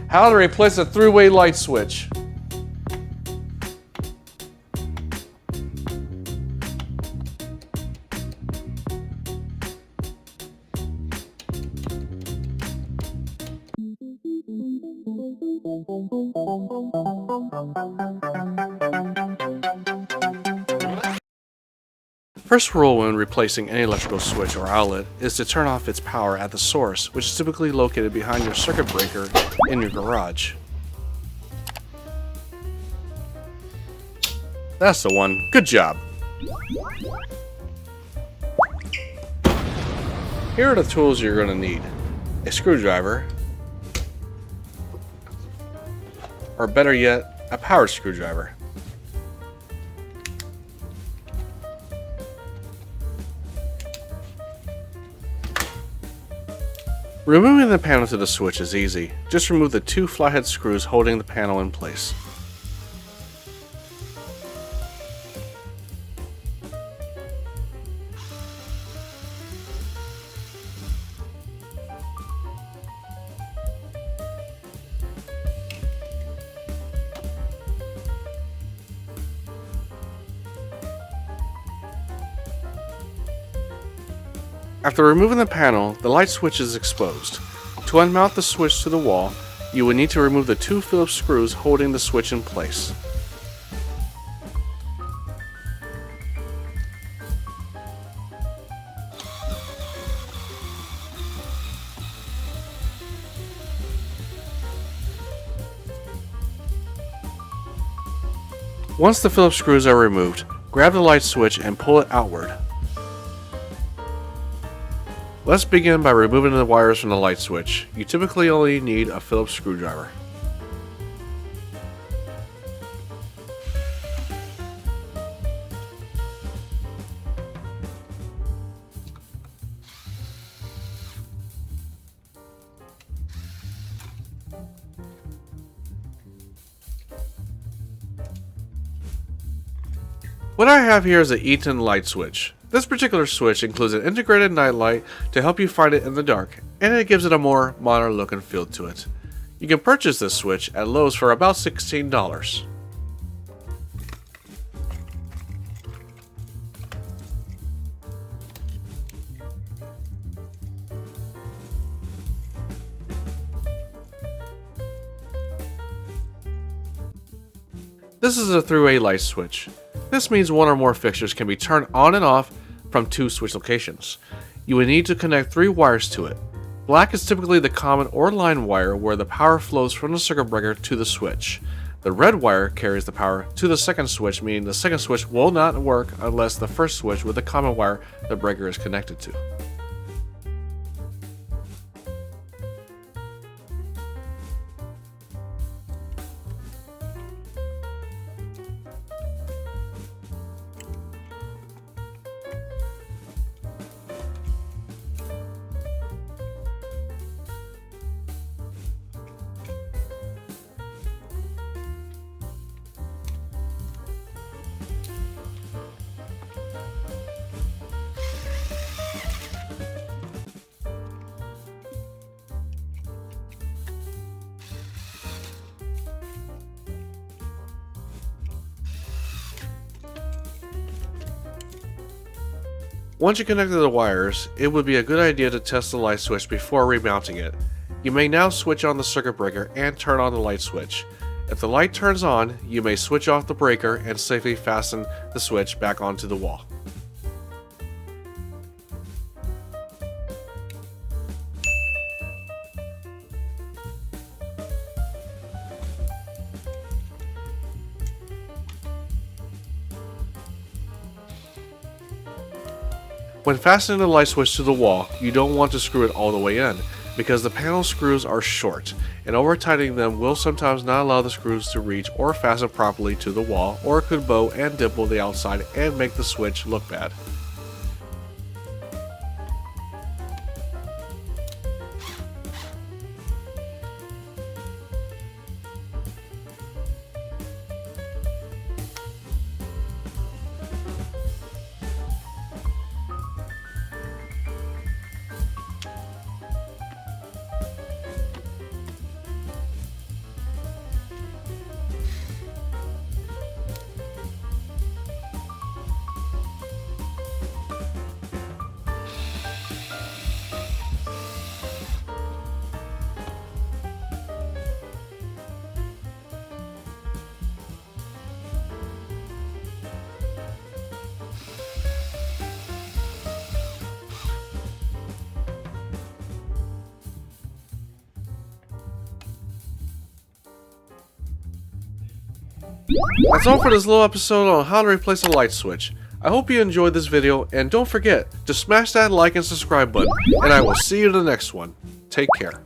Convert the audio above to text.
How to replace a three-way light switch. First rule when replacing any electrical switch or outlet is to turn off its power at the source, which is typically located behind your circuit breaker in your garage. That's the one. Good job. Here are the tools you're going to need. A screwdriver, or better yet, a powered screwdriver. Removing the panel to the switch is easy. Just remove the two flathead screws holding the panel in place. After removing the panel, the light switch is exposed. To unmount the switch to the wall, you would need to remove the two Phillips screws holding the switch in place. Once the Phillips screws are removed, grab the light switch and pull it outward. Let's begin by removing the wires from the light switch. You typically only need a Phillips screwdriver. What I have here is an EATON light switch. This particular switch includes an integrated night light to help you find it in the dark, and it gives it a more modern look and feel to it. You can purchase this switch at Lowe's for about $16. This is a three-way light switch. This means one or more fixtures can be turned on and off from two switch locations. You would need to connect 3 wires to it. Black is typically the common or line wire where the power flows from the circuit breaker to the switch. The red wire carries the power to the second switch, meaning the second switch will not work unless the first switch with the common wire the breaker is connected to. Once you connected the wires, it would be a good idea to test the light switch before remounting it. You may now switch on the circuit breaker and turn on the light switch. If the light turns on, you may switch off the breaker and safely fasten the switch back onto the wall. When fastening the light switch to the wall, you don't want to screw it all the way in, because the panel screws are short, and over-tightening them will sometimes not allow the screws to reach or fasten properly to the wall, or it could bow and dimple the outside and make the switch look bad. That's all for this little episode on how to replace a light switch. I hope you enjoyed this video, and don't forget to smash that like and subscribe button, and I will see you in the next one. Take care.